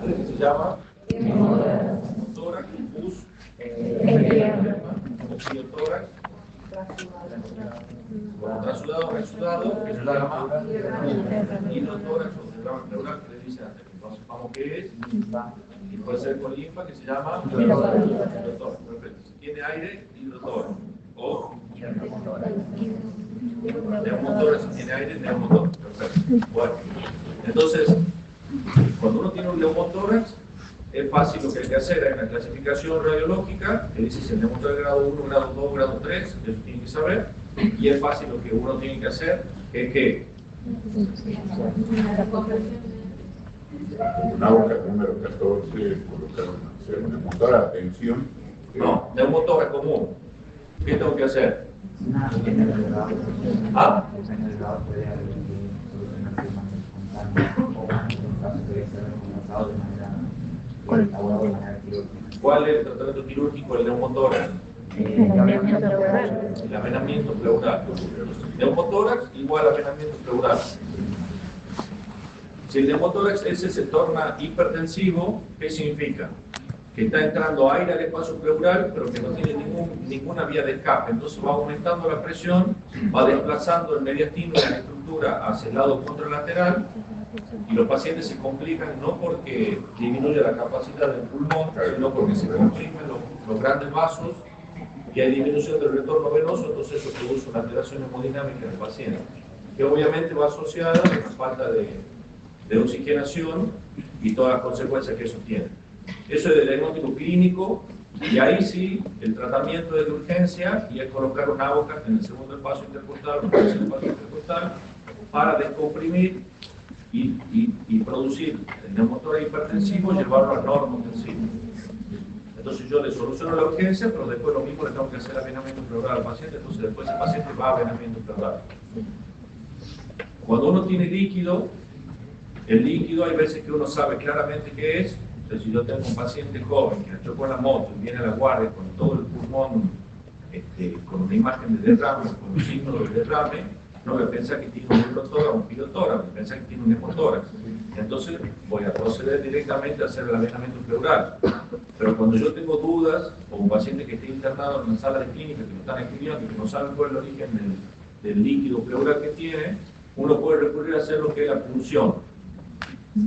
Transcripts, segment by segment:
que se llama tórax, pus, oxiotórax, trasudado, exudado, que se llama hidrotórax o derrame pleural, que le dice antes. Entonces, vamos, ¿qué es? Y puede ser con linfa, que se llama hidrotórax. Perfecto. Si tiene aire, hidrotórax. O neumotórax, si tiene aire, neumotórax. Perfecto. Bueno, entonces, cuando uno tiene un neumotórax, es fácil lo que hay que hacer. Hay una clasificación radiológica que dice si el neumotórax es grado 1, grado 2, grado 3, eso tienen que saber. Y es fácil lo que uno tiene que hacer, que es que una boca número 14, colocar una neumotórax, atención. no, neumotórax común. ¿Qué tengo que hacer? ¿Ah? ¿Cuál es el tratamiento quirúrgico del neumotórax? El avenamiento pleural. Neumotórax igual a avenamiento pleural. Si el neumotórax ese se torna hipertensivo, ¿qué significa? Que está entrando aire al espacio pleural, pero que no tiene ninguna vía de escape. Entonces va aumentando la presión, va desplazando el mediastino y la estructura hacia el lado contralateral, y los pacientes se complican no porque disminuye la capacidad del pulmón, sino porque se comprimen los grandes vasos y hay disminución del retorno venoso, entonces eso produce una alteración hemodinámica en el paciente, que obviamente va asociada a la falta de oxigenación y todas las consecuencias que eso tiene. Eso es el diagnóstico clínico, y ahí sí, el tratamiento es de urgencia y es colocar un AVOCAT en el segundo espacio intercostal o en el tercer espacio intercostal para descomprimir y producir el neumotórax hipertensivo y llevarlo al normotensivo. Entonces yo le soluciono la urgencia, pero después lo mismo le tengo que hacer avenamiento pleural al paciente, entonces después el paciente va a avenamiento pleural. Cuando uno tiene líquido, el líquido hay veces que uno sabe claramente qué es. Entonces, si yo tengo un paciente joven que le chocó en la moto y viene a la guardia con todo el pulmón, con una imagen de derrame, con un signo de derrame, no voy a pensar que tiene un hidrotórax o un pirotórax, voy a pensar que tiene un neumotórax. Entonces voy a proceder directamente a hacer el avenamiento pleural. Pero cuando yo tengo dudas, o un paciente que esté internado en una sala de clínica, que lo están escribiendo y que no saben cuál es el origen del líquido pleural que tiene, uno puede recurrir a hacer lo que es la punción.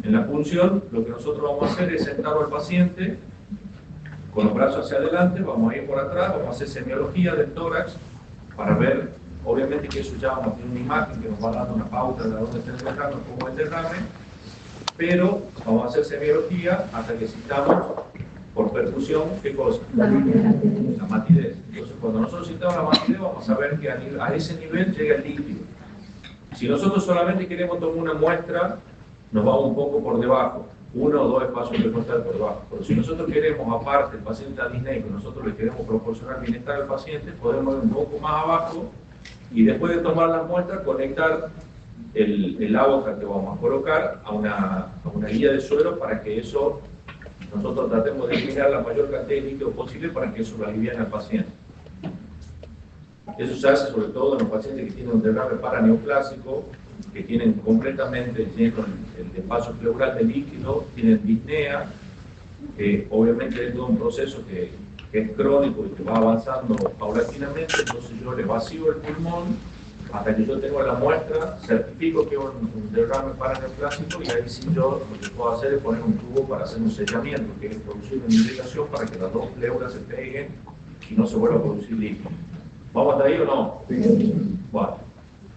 En la punción, lo que nosotros vamos a hacer es sentarlo al paciente con los brazos hacia adelante, vamos a ir por atrás, vamos a hacer semiología del tórax para ver, obviamente que eso ya vamos a tener una imagen que nos va dando una pauta de dónde está el derrame, cómo es el derrame, pero vamos a hacer semiología hasta que citamos por perfusión, ¿qué cosa? La matidez. Entonces, cuando nosotros citamos la matidez, vamos a ver que a ese nivel llega el líquido. Si nosotros solamente queremos tomar una muestra, nos vamos un poco por debajo, 1 o 2 espacios intercostales por debajo. Pero si nosotros queremos, aparte, el paciente adisnéico, nosotros le queremos proporcionar bienestar al paciente, podemos ir un poco más abajo y después de tomar la muestra, conectar el AVOCAT que vamos a colocar a una guía de suero para que eso, nosotros tratemos de eliminar la mayor cantidad de líquido posible para que eso lo aliviane al paciente. Eso se hace sobre todo en los pacientes que tienen un derrame paraneoplásico, que tienen completamente lleno el espacio pleural de líquido, tienen disnea, que obviamente es todo un proceso que es crónico y que va avanzando paulatinamente, entonces yo le vacío el pulmón hasta que yo tengo la muestra, certifico que es un derrame paraneoplásico y ahí sí yo lo que puedo hacer es poner un tubo para hacer un sellamiento, que es producir una irrigación para que las dos pleuras se peguen y no se vuelva a producir líquido. ¿Vamos hasta ahí o no? Sí. Bueno,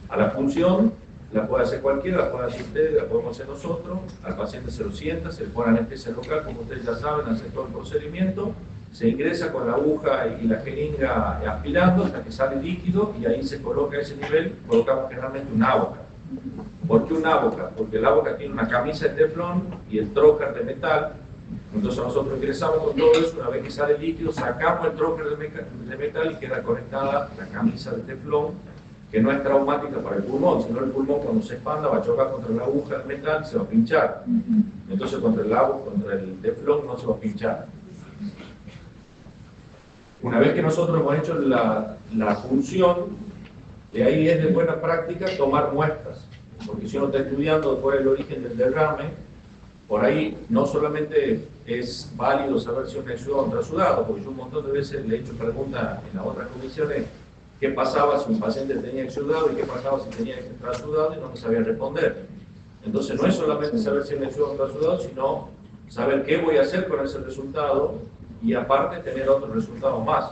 a la función la puede hacer cualquiera, la pueden hacer ustedes, la podemos hacer nosotros, al paciente se lo sienta, se le pone anestesia local, como ustedes ya saben, hace todo el procedimiento, se ingresa con la aguja y la jeringa aspirando hasta que sale líquido y ahí se coloca a ese nivel, colocamos generalmente un AVOCAT. ¿Por qué un AVOCAT? Porque el AVOCAT tiene una camisa de teflón y el trocar de metal, entonces nosotros ingresamos con todo eso, una vez que sale líquido, sacamos el trocar de metal y queda conectada la camisa de teflón, que no es traumática para el pulmón, sino el pulmón cuando se expanda va a chocar contra la aguja del metal y se va a pinchar. Entonces contra el teflón no se va a pinchar. Una vez que nosotros hemos hecho la función, de ahí es de buena práctica tomar muestras, porque si uno está estudiando cuál es el origen del derrame, por ahí no solamente es válido saber si un exudado o un trasudado, porque yo un montón de veces le he hecho preguntas en las otras comisiones, qué pasaba si un paciente tenía exudado y qué pasaba si tenía trasudado y no me sabía responder. Entonces no es solamente saber si es exudado o un trasudado, sino saber qué voy a hacer con ese resultado y aparte tener otros resultados más.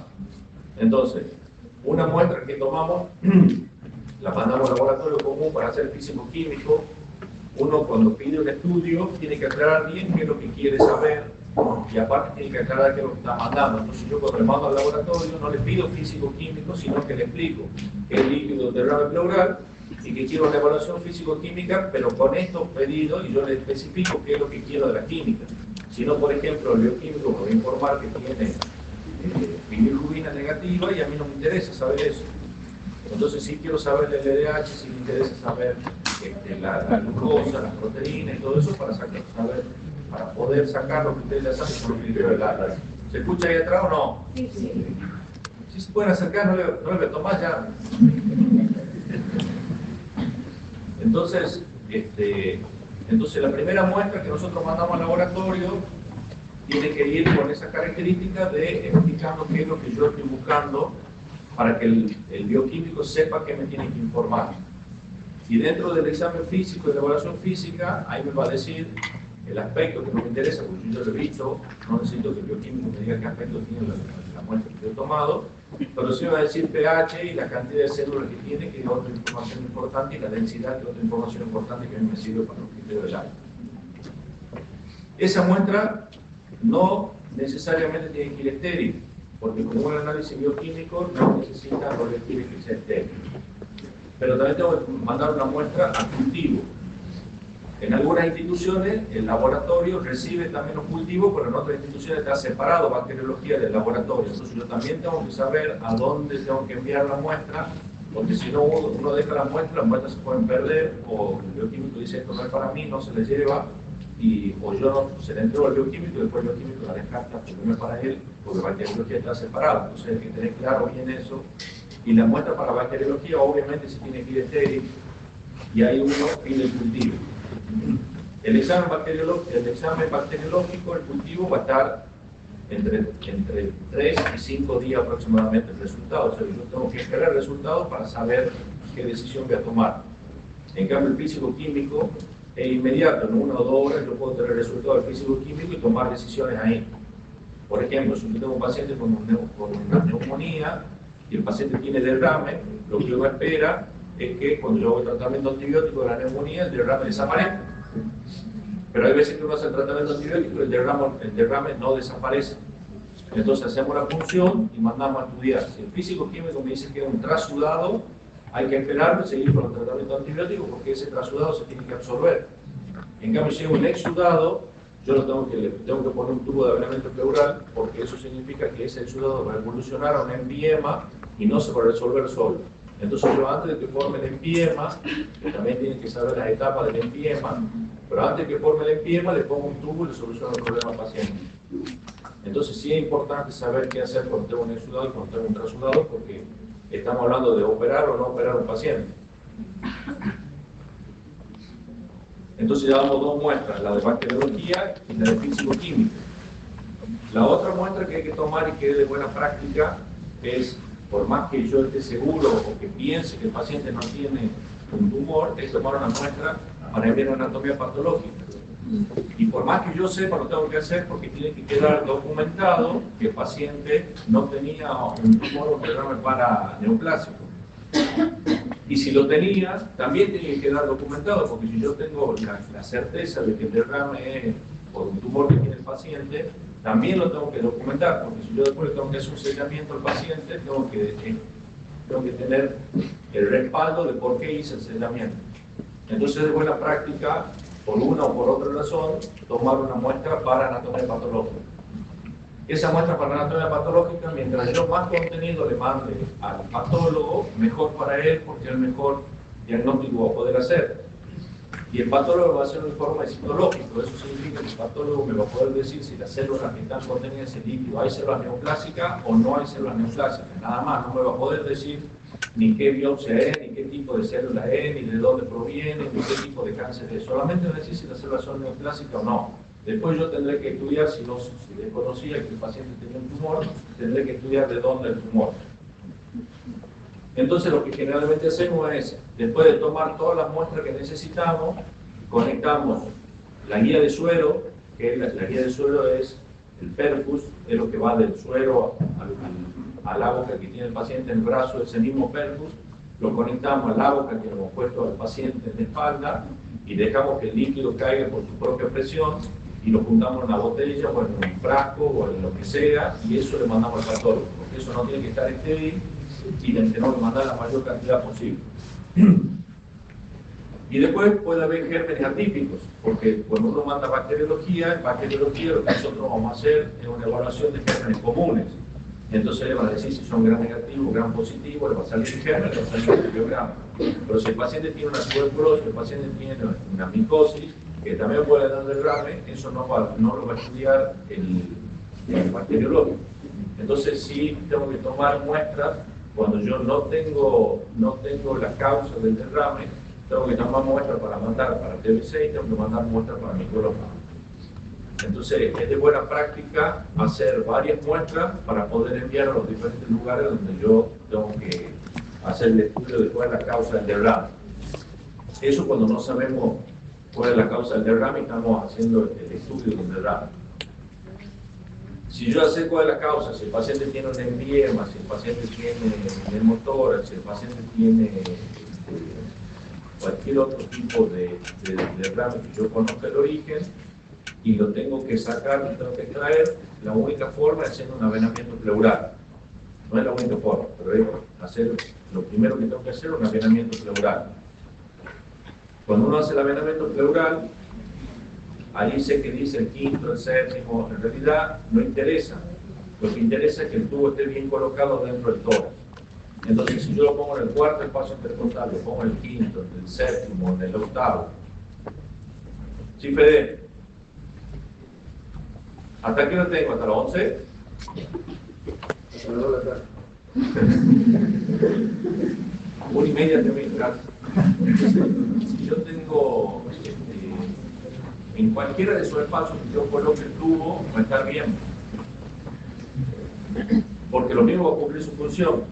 Entonces, una muestra que tomamos, la mandamos al laboratorio común para hacer físico-químico. Uno cuando pide un estudio tiene que aclarar bien qué es lo que quiere saber y aparte tiene que aclarar qué es lo que está mandando. Entonces yo cuando le mando al laboratorio no le pido físico-químico, sino que le explico que es líquido derrame pleural y que quiero una evaluación físico-química, pero con estos pedidos y yo le especifico qué es lo que quiero de la química. Si no, por ejemplo, el bioquímico me va a informar que tiene bilirrubina negativa y a mí no me interesa saber eso. Entonces sí quiero saber el LDH, sí me interesa saber la glucosa, las proteínas y todo eso para poder sacar lo que ustedes ya saben con los criterios del área. ¿Se escucha ahí atrás o no? Sí, sí. Si se pueden acercar, no le tomás ya. Entonces, entonces la primera muestra que nosotros mandamos al laboratorio tiene que ir con esa característica de explicando qué es lo que yo estoy buscando para que el bioquímico sepa qué me tiene que informar. Y dentro del examen físico y la evaluación física, ahí me va a decir el aspecto que no me interesa, porque yo lo he visto, no necesito que el bioquímico me diga qué aspecto tiene la muestra que yo he tomado, pero sí me va a decir pH y la cantidad de células que tiene, que es otra información importante, y la densidad, que es otra información importante que a mí me sirve para los criterios del área. Esa muestra no necesariamente tiene que ir estéril, porque como un análisis bioquímico no necesita o requiere que sea estéril. Pero también tengo que mandar una muestra a cultivo. En algunas instituciones el laboratorio recibe también los cultivos, pero en otras instituciones está separado bacteriología del laboratorio. Entonces yo también tengo que saber a dónde tengo que enviar la muestra, porque si no uno deja las muestras se pueden perder, o el bioquímico dice esto no es para mí, no se le lleva, o yo no, se le entrego al bioquímico y después el bioquímico la descarta porque no es para él, porque bacteriología está separada. Entonces hay que tener claro bien eso. Y la muestra para bacteriología obviamente se tiene que ir estéril, y ahí uno pide el cultivo. El examen bacteriológico, el cultivo va a estar entre 3 y 5 días aproximadamente el resultado. O sea, yo tengo que esperar el resultado para saber qué decisión voy a tomar. En cambio, el físico-químico es inmediato, en 1 o 2 horas yo puedo tener el resultado del físico-químico y tomar decisiones ahí. Por ejemplo, si yo tengo un paciente con una neumonía y el paciente tiene derrame, lo que uno espera es que cuando yo hago el tratamiento antibiótico de la neumonía, el derrame desaparezca. Pero hay veces que uno hace el tratamiento antibiótico y el derrame no desaparece. Entonces hacemos la punción y mandamos a estudiar. Si el físico-químico me dice que es un trasudado, hay que esperar y seguir con el tratamiento antibiótico porque ese trasudado se tiene que absorber. En cambio, si es un exudado, yo tengo que poner un tubo de averiamiento pleural porque eso significa que ese exudado va a evolucionar a un empiema y no se va a resolver solo. Entonces yo antes de que forme el empiema, también tienen que saber las etapas del empiema, pero antes de que forme el empiema le pongo un tubo y le soluciono el problema al paciente. Entonces sí es importante saber qué hacer cuando tengo un exudado y cuando tengo un trasudado, porque estamos hablando de operar o no operar a un paciente. Entonces ya damos 2 muestras, la de bacteriología y la de físico-química. La otra muestra que hay que tomar y que es de buena práctica es, por más que yo esté seguro o que piense que el paciente no tiene un tumor, es tomar una muestra para ver una anatomía patológica. Y por más que yo sepa, lo tengo que hacer porque tiene que quedar documentado que el paciente no tenía un tumor o un derrame paraneoplásico. Y si lo tenía, también tiene que quedar documentado, porque si yo tengo la certeza de que el derrame es por un tumor que tiene el paciente, también lo tengo que documentar, porque si yo después le tengo que hacer un sellamiento al paciente, tengo que tener el respaldo de por qué hice el sellamiento. Entonces es buena práctica, por una o por otra razón, tomar una muestra para anatomía patológica. Esa muestra para anatomía patológica, mientras yo más contenido le mande al patólogo, mejor para él, porque es el mejor diagnóstico va a poder hacer. Y el patólogo va a hacer un informe citológico. Eso significa que el patólogo me va a poder decir si las células que están contenidas en ese líquido hay células neoplásicas o no hay células neoplásicas. Nada más, no me va a poder decir ni qué biopsia es, ni qué tipo de célula es, ni de dónde proviene, ni qué tipo de cáncer es. Solamente me decís si las células son neoplásicas o no. Después yo tendré que estudiar, si desconocía que el paciente tenía un tumor, tendré que estudiar de dónde el tumor. Entonces lo que generalmente hacemos es, después de tomar todas las muestras que necesitamos, conectamos la guía de suero, que la guía de suero es el perfus, es lo que va del suero a la boca que tiene el paciente en el brazo, ese mismo perfus, lo conectamos a la boca que hemos puesto al paciente en la espalda y dejamos que el líquido caiga por su propia presión y lo juntamos en una botella o en un frasco o en lo que sea y eso le mandamos al patólogo, porque eso no tiene que estar estéril y le tenemos que mandar la mayor cantidad posible. Y después puede haber gérmenes atípicos, porque cuando uno manda bacteriología, en bacteriología lo que nosotros vamos a hacer es una evaluación de gérmenes comunes. Entonces le van a decir si son gram negativos, gram positivos, le va a salir el germen, le va a salir el biograma. Pero si el paciente tiene una tuberculosis, el paciente tiene una micosis, que también puede dar derrame, eso no lo va a estudiar el bacteriológico. Entonces sí tengo que tomar muestras cuando yo no tengo la causa del derrame. Tengo que tomar muestras para mandar para TBC y tengo que mandar muestras para micrófono. Entonces, es de buena práctica hacer varias muestras para poder enviar a los diferentes lugares donde yo tengo que hacer el estudio de cuál es la causa del derrame. Eso cuando no sabemos cuál es la causa del derrame, estamos haciendo el estudio del derrame. Si yo sé cuál es la causa, si el paciente tiene un empiema, si el paciente tiene neumotórax, si el paciente tiene cualquier otro tipo de derrame que yo conozca el origen y lo tengo que sacar, lo tengo que extraer, la única forma es hacer un avenamiento pleural. No es la única forma, pero es hacer, lo primero que tengo que hacer es un avenamiento pleural. Cuando uno hace el avenamiento pleural, ahí sé que dice el quinto, el séptimo, en realidad no interesa. Lo que interesa es que el tubo esté bien colocado dentro del tórax. Entonces, si yo lo pongo en el cuarto espacio intercostal, lo pongo en el quinto, en el séptimo, en el octavo. ¿Sí, Fede? ¿Hasta qué hora tengo? ¿Hasta las 11? Hasta las 2 de la tarde. 1:30 tengo que entrar. Si yo tengo, en cualquiera de esos espacios que yo coloque el tubo, va a estar bien. Porque lo mismo va a cumplir su función.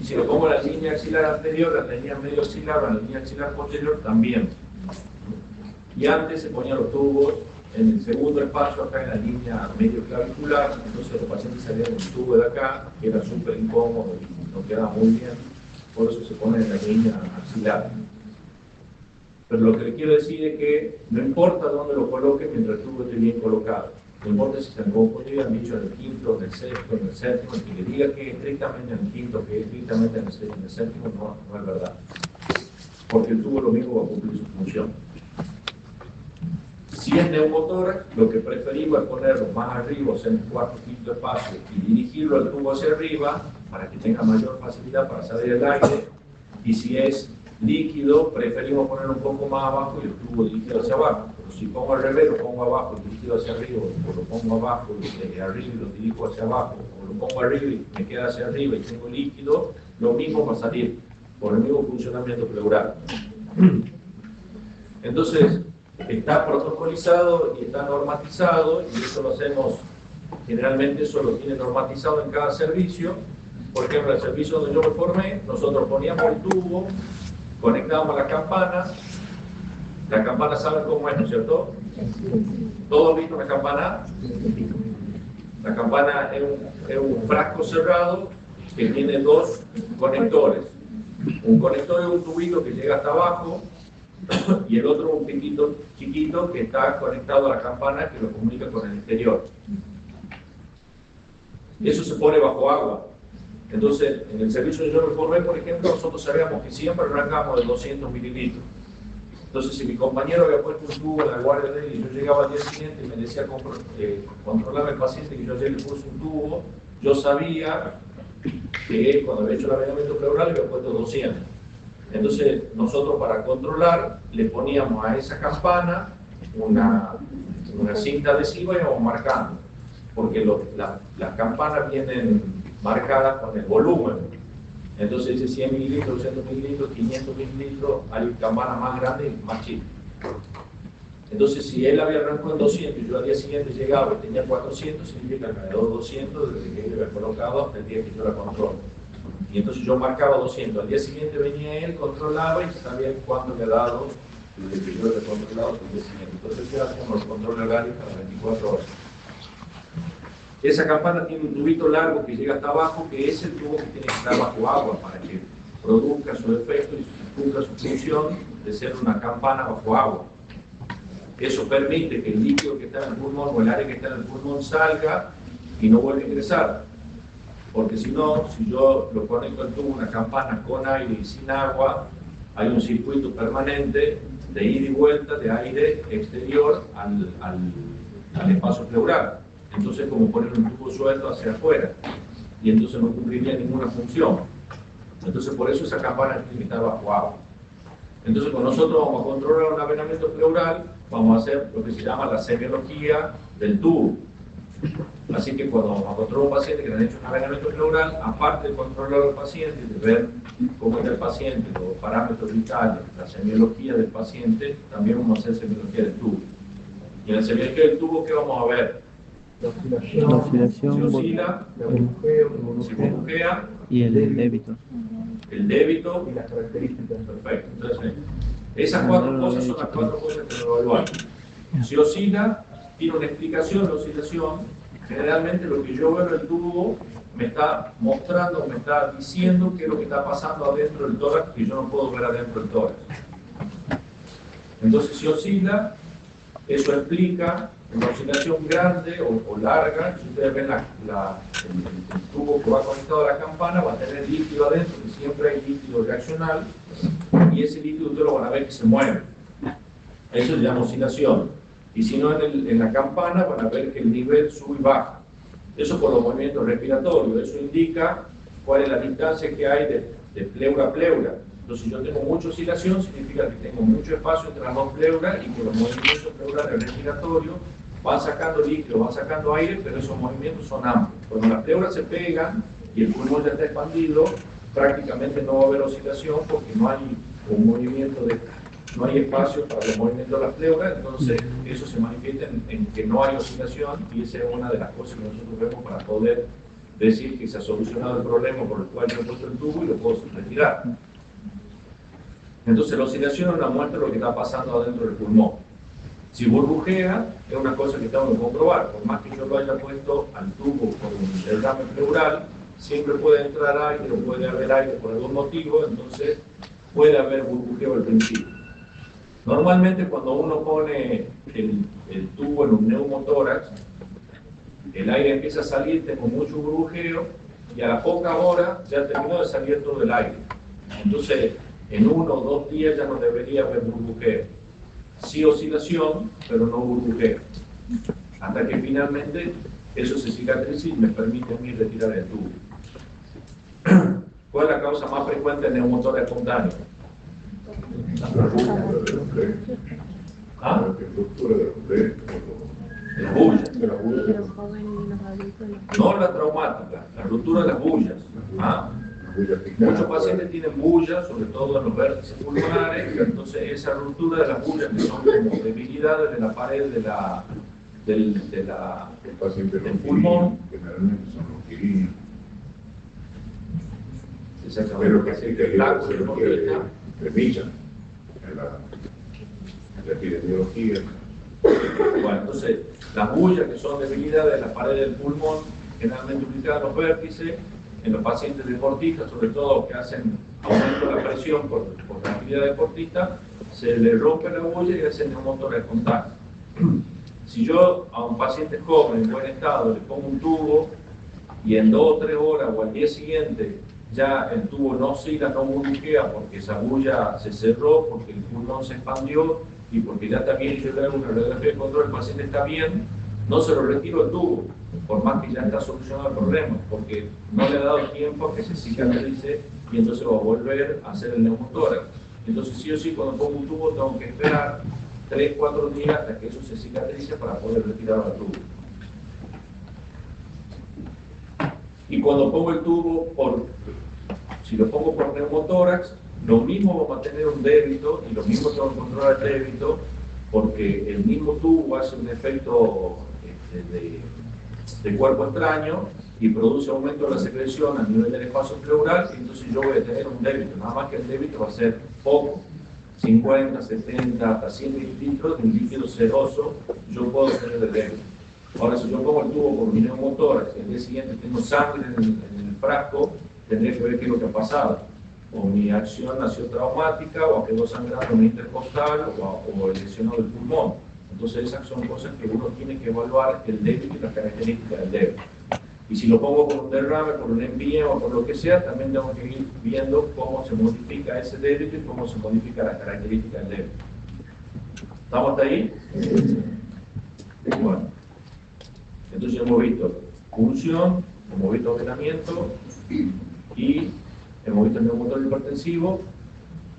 Y si lo pongo en la línea axilar anterior, la línea medio axilar o en la línea axilar posterior, también. Y antes se ponían los tubos en el segundo espacio, acá en la línea medio clavicular, entonces los pacientes salían un tubo de acá, que era súper incómodo y no quedaba muy bien, por eso se pone en la línea axilar. Pero lo que le quiero decir es que no importa dónde lo coloque mientras el tubo esté bien colocado. No importa si se han confundido, han dicho en el quinto, en el sexto, en el séptimo, el que le diga que es estrictamente en el quinto, que es estrictamente en el séptimo, no es verdad. Porque el tubo lo mismo va a cumplir su función. Si es neumotórax, lo que preferimos es ponerlo más arriba, o sea, en el cuarto, quinto espacio, y dirigirlo al tubo hacia arriba para que tenga mayor facilidad para salir el aire. Y si es líquido, preferimos ponerlo un poco más abajo y el tubo dirigido hacia abajo. Pero si pongo al revés, lo pongo abajo y dirigido hacia arriba, o lo pongo abajo y arriba y lo dirijo hacia abajo, o lo pongo arriba y me queda hacia arriba y tengo líquido, lo mismo va a salir por el mismo funcionamiento pleural. Entonces, está protocolizado y está normatizado, y eso lo hacemos, generalmente eso lo tiene normatizado en cada servicio. Por ejemplo, el servicio donde yo me formé, nosotros poníamos el tubo, conectábamos la campana saben cómo es, ¿no es cierto? ¿Todos visto una campana? La campana es un frasco cerrado que tiene dos conectores. Un conector es un tubito que llega hasta abajo, y el otro un piquito chiquito que está conectado a la campana que lo comunica con el exterior. Eso se pone bajo agua. Entonces, en el servicio que yo me formé, por ejemplo, nosotros sabíamos que siempre arrancamos de 200 mililitros. Entonces, si mi compañero había puesto un tubo en la guardia de él y yo llegaba al día siguiente y me decía controlar al paciente que yo ayer le puse un tubo, yo sabía que él, cuando había hecho el avenamiento pleural, le había puesto 200. Entonces, nosotros para controlar, le poníamos a esa campana una cinta adhesiva y íbamos marcando, porque las campanas vienen marcadas con el volumen. Entonces dice 100 mililitros, 200 mililitros, 500 mililitros, hay campanas más grandes y más chicas. Entonces, si él había arrancado en 200 y yo al día siguiente llegaba y tenía 400, significa que me dio 200 desde que él había colocado hasta el día que yo la controlo. Y entonces yo marcaba 200. Al día siguiente venía él, controlaba y sabía cuánto le ha dado desde que yo le he controlado hasta el día siguiente. Entonces, ya hacemos los controles horarios para 24 horas. Esa campana tiene un tubito largo que llega hasta abajo, que es el tubo que tiene que estar bajo agua para que produzca su efecto y cumpla su función de ser una campana bajo agua. Eso permite que el líquido que está en el pulmón o el aire que está en el pulmón salga y no vuelva a ingresar. Porque si no, si yo lo conecto al tubo, una campana con aire y sin agua, hay un circuito permanente de ida y vuelta de aire exterior al espacio pleural. Entonces, como poner un tubo suelto hacia afuera, y entonces no cumpliría ninguna función. Entonces, por eso esa campana tiene que estar bajo agua. Entonces, con nosotros vamos a controlar un avenamiento pleural, vamos a hacer lo que se llama la semiología del tubo. Así que cuando vamos a controlar a un paciente que le han hecho un avenamiento pleural, aparte de controlar al paciente, de ver cómo está el paciente, los parámetros vitales, la semiología del paciente, también vamos a hacer semiología del tubo. Y en la semiología del tubo, ¿qué vamos a ver? La oscilación, si oscila, si burbujea y el débito. El débito y las características. Perfecto. Entonces, esas cuatro cosas son las cuatro cosas que lo evaluamos. Si oscila, tiene una explicación de oscilación. Generalmente lo que yo veo en el tubo me está mostrando, me está diciendo qué es lo que está pasando adentro del tórax que yo no puedo ver adentro del tórax. Entonces, si oscila, eso explica una oscilación grande o larga. Si ustedes ven el tubo que va conectado a la campana, va a tener líquido adentro, que siempre hay líquido reaccional, y ese líquido ustedes lo van a ver que se mueve. Eso se llama oscilación. Y si no, en la campana van a ver que el nivel sube y baja. Eso por los movimientos respiratorios. Eso indica cuál es la distancia que hay de pleura a pleura. Entonces, si yo tengo mucha oscilación, significa que tengo mucho espacio entre las dos pleuras y que los movimientos pleurales respiratorios van sacando líquido, van sacando aire, pero esos movimientos son amplios. Cuando las pleuras se pegan y el pulmón ya está expandido, prácticamente no va a haber oscilación porque no hay un movimiento no hay espacio para los movimientos de las pleuras, entonces eso se manifiesta en que no hay oscilación, y esa es una de las cosas que nosotros vemos para poder decir que se ha solucionado el problema por el cual yo he puesto el tubo y lo puedo retirar. Entonces la oscilación es una muestra de lo que está pasando adentro del pulmón. Si burbujea, es una cosa que tengo que comprobar. Por más que yo lo haya puesto al tubo con un derrame pleural, siempre puede entrar aire o puede haber aire por algún motivo, entonces puede haber burbujeo al principio. Normalmente cuando uno pone el tubo en un neumotórax, el aire empieza a salir, tengo mucho burbujeo, y a la poca hora ya terminó de salir todo el aire. Entonces, en 1 o 2 días ya no debería haber burbujeo. Sí oscilación, pero no burbujeo. Hasta que finalmente eso se cicatriza y me permite a mí retirar el tubo. ¿Cuál es la causa más frecuente de neumotórax espontáneo? ¿Ah? La ruptura de las bullas. De las bullas. No la traumática, la ruptura de las bullas. ¿Ah? Muchos pacientes tienen bullas, sobre todo en los vértices pulmonares, entonces esa ruptura de las bullas, que son como debilidades de la pared del pulmón, generalmente son los quirinos. Pero que se flaco, de Milla, en la epidemiología. Bueno, entonces, las bullas, que son debilidades de la pared del pulmón, generalmente ubicadas en los vértices, en los pacientes deportistas, sobre todo que hacen aumento de la presión por la actividad deportista, se le rompe la bulla y hacen neumotórax espontáneo. Si yo a un paciente joven en buen estado le pongo un tubo y en 2 o 3 horas o al día siguiente ya el tubo no oscila, no burbujea porque esa bulla se cerró, porque el pulmón se expandió y porque ya está bien, yo le hago una radiografía de control, el paciente está bien, no se lo retiro el tubo, por más que ya está solucionado el problema, porque no le ha dado tiempo a que se cicatrice y entonces va a volver a hacer el neumotórax. Entonces sí o sí, cuando pongo un tubo tengo que esperar 3 o 4 días hasta que eso se cicatrice para poder retirar el tubo. Si cuando pongo el tubo, si Si lo pongo por neumotórax, lo mismo vamos a tener un débito y lo mismo tengo que controlar el débito porque el mismo tubo hace un efecto de cuerpo extraño y produce aumento de la secreción a nivel del espacio pleural y entonces yo voy a tener un débito, nada más que el débito va a ser poco, 50, 70, hasta 100 mililitros de un líquido seroso, yo puedo tener el débito. Ahora, si yo pongo el tubo por mi neumotórax y el día siguiente tengo sangre en el frasco, tendría que ver qué es lo que ha pasado. O mi acción ha sido traumática, o quedó sangrando en el intercostal, o lesionado el pulmón. Entonces esas son cosas que uno tiene que evaluar el débito y las características del débito. Y si lo pongo por un derrame, por un envío o por lo que sea, también tengo que ir viendo cómo se modifica ese débito y cómo se modifica las características del débito. ¿Estamos hasta ahí? Bueno. Entonces hemos visto función, hemos visto ordenamiento y hemos visto el neumotor hipertensivo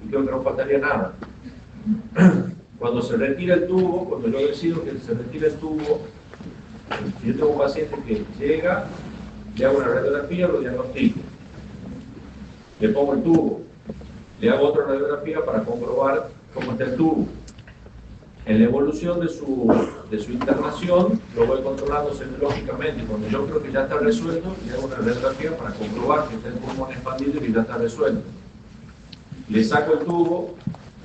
y creo que no faltaría nada. Cuando se retira el tubo, cuando yo decido que se retire el tubo, si yo tengo un paciente que llega, le hago una radiografía, lo diagnostico, le pongo el tubo, le hago otra radiografía para comprobar cómo está el tubo. En la evolución de su internación, lo voy controlando serológicamente. Cuando yo creo que ya está resuelto, le hago una radiografía para comprobar que está el pulmón expandido y que ya está resuelto. Le saco el tubo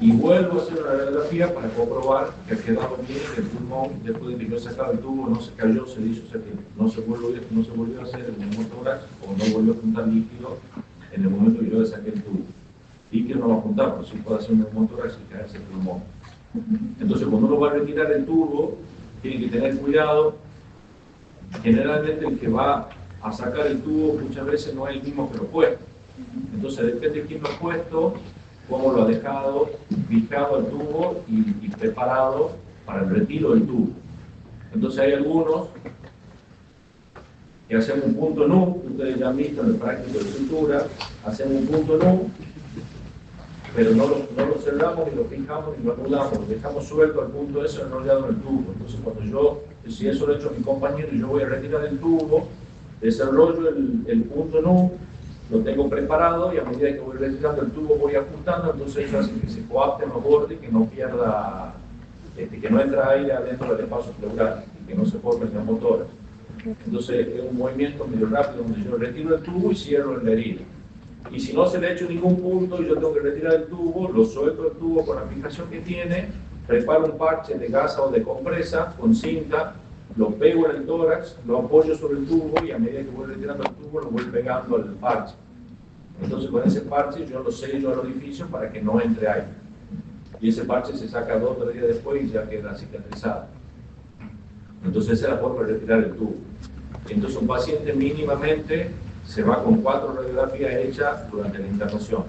y vuelvo a hacer una radiografía para comprobar que ha quedado bien, que el pulmón, después de que yo he sacado el tubo, no se cayó, se hizo, o sea que no se volvió a hacer el neumotórax o no volvió a juntar líquido en el momento que yo le saqué el tubo. Líquido no va a juntar, pero sí puede hacer un neumotórax y caerse el pulmón. Entonces, cuando uno va a retirar el tubo, tiene que tener cuidado. Generalmente el que va a sacar el tubo muchas veces no es el mismo que lo ha puesto. Entonces, depende de quién lo ha puesto, cómo lo ha dejado fijado el tubo y preparado para el retiro del tubo. Entonces, hay algunos que hacen un punto NU, ustedes ya han visto en el práctico de sutura, hacen un punto NU, pero no lo cerramos, ni lo fijamos, ni lo anulamos, lo dejamos suelto al punto ese enrollado en el tubo. Entonces, cuando si eso lo he hecho a mi compañero y yo voy a retirar el tubo, desarrollo el punto NU, lo tengo preparado y a medida que voy retirando el tubo voy ajustando, entonces eso hace que se coapten los bordes, que no pierda, que no entra aire adentro del espacio pleural y que no se forme el neumotórax. Entonces, es un movimiento medio rápido donde yo retiro el tubo y cierro la herida. Y si no se le ha hecho ningún punto y yo tengo que retirar el tubo, lo suelto el tubo con la fijación que tiene, preparo un parche de gasa o de compresa con cinta, lo pego en el tórax, lo apoyo sobre el tubo y a medida que voy retirando el tubo lo voy pegando al parche. Entonces con ese parche yo lo sello al orificio para que no entre aire. Y ese parche se saca 2 o 3 días después y ya queda cicatrizado. Entonces esa es la forma de retirar el tubo. Entonces un paciente mínimamente se va con 4 radiografías hechas durante la internación.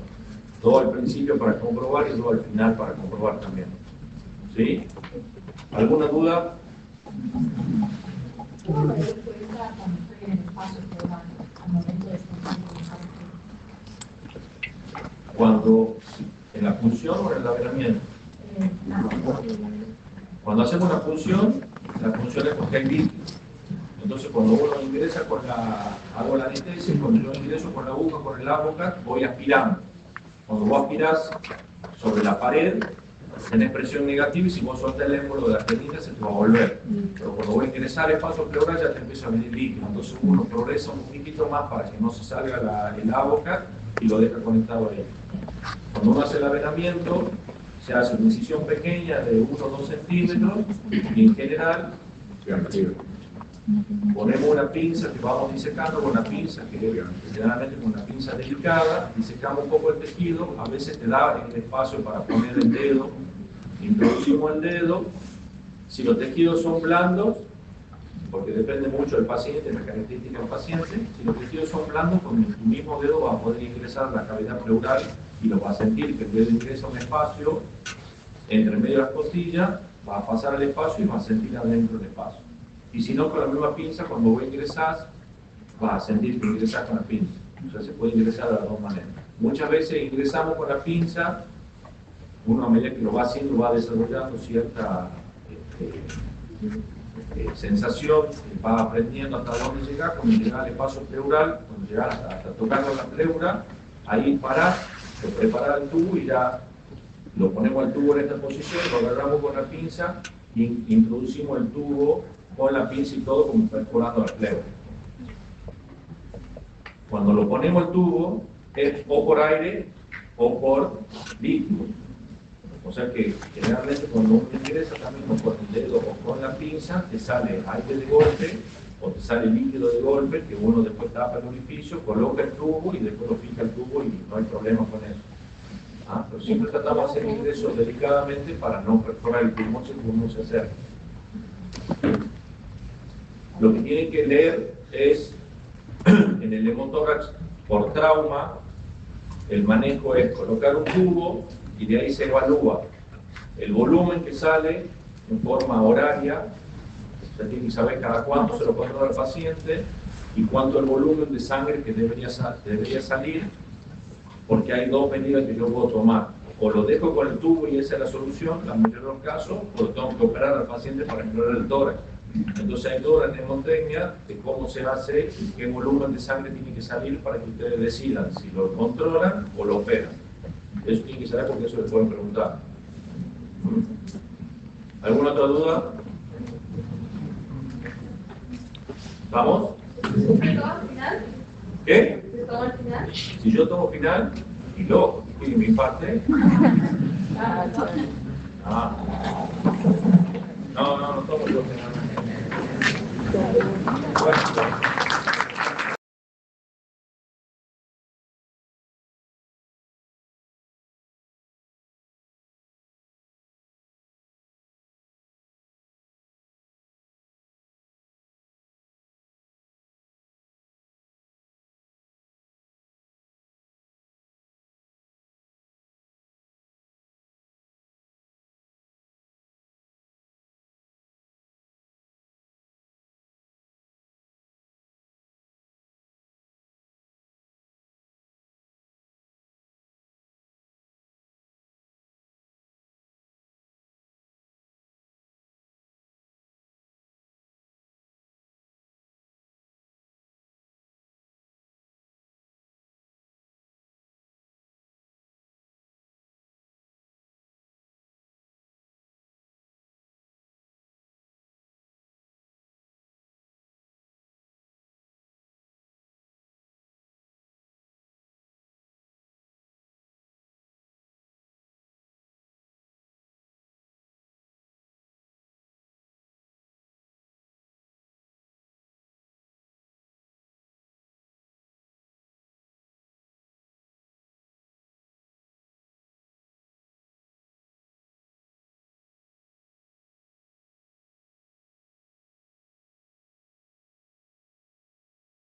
2 al principio para comprobar y 2 al final para comprobar también. ¿Sí? ¿Alguna duda? ¿Cómo me doy cuenta cuando estoy en el espacio pleural al momento de estar Cuando, ¿en la punción o en el avelamiento? Cuando hacemos una punción, la punción es porque hay líquido. Entonces, cuando uno ingresa hago la anestesia, cuando yo ingreso con la aguja, con el Avocat, voy aspirando. Cuando vos aspirás sobre la pared, tenés presión negativa y si vos soltás el émbolo de la arterina se te va a volver. Pero cuando voy a ingresar al espacio pleural ya te empieza a venir líquido. Entonces uno progresa un poquito más para que no se salga el Avocat y lo deja conectado ahí. Cuando uno hace el avelamiento, se hace una incisión pequeña de 1 o 2 centímetros y en general ponemos una pinza que vamos disecando con una pinza que generalmente con una pinza delicada, disecamos un poco el tejido, a veces te da el espacio para poner el dedo, introducimos el dedo, si los tejidos son blandos, porque depende mucho del paciente, de la característica del paciente, si los tejidos son blandos, con tu mismo dedo vas a poder ingresar a la cavidad pleural y lo vas a sentir que el dedo ingresa a un espacio entre medio de las costillas, va a pasar al espacio y vas a sentir adentro del espacio. Y si no, con la misma pinza, cuando vos ingresás, vas a sentir que ingresás con la pinza. O sea, se puede ingresar de las 2 maneras. Muchas veces ingresamos con la pinza, uno a medida que lo va haciendo va desarrollando cierta sensación, va aprendiendo hasta dónde llegar, cuando llega al espacio pleural, cuando llega hasta tocar la pleura, ahí parás, te preparás el tubo y ya lo ponemos el tubo en esta posición, lo agarramos con la pinza y introducimos el tubo con la pinza y todo como perforando la pleura. Cuando lo ponemos el tubo es o por aire o por líquido. O sea que generalmente cuando uno ingresa también o con el dedo o con la pinza te sale aire de golpe o te sale líquido de golpe, que uno después tapa el orificio, coloca el tubo y después lo fija el tubo y no hay problema con eso. Pero siempre tratamos de hacer ingresos delicadamente para no perforar el pulmón si el pulmón se acerca. Lo que tienen que leer es en el hemotórax por trauma, el manejo es colocar un tubo y de ahí se evalúa el volumen que sale en forma horaria. Se tiene que saber cada cuánto se lo controla al paciente y cuánto el volumen de sangre que debería salir, porque hay dos medidas que yo puedo tomar. O lo dejo con el tubo y esa es la solución, la mayoría de los casos, o lo tengo que operar al paciente para explorar el tórax. Entonces hay toda la mnemotecnia de cómo se hace y qué volumen de sangre tiene que salir para que ustedes decidan si lo controlan o lo operan. Eso tiene que saber porque eso les pueden preguntar. ¿Alguna otra duda? ¿Vamos? ¿Se toma al final? ¿Qué? ¿Se toma al final? Si yo tomo final, y luego, y mi parte. Ah. No tomo yo final. Bueno,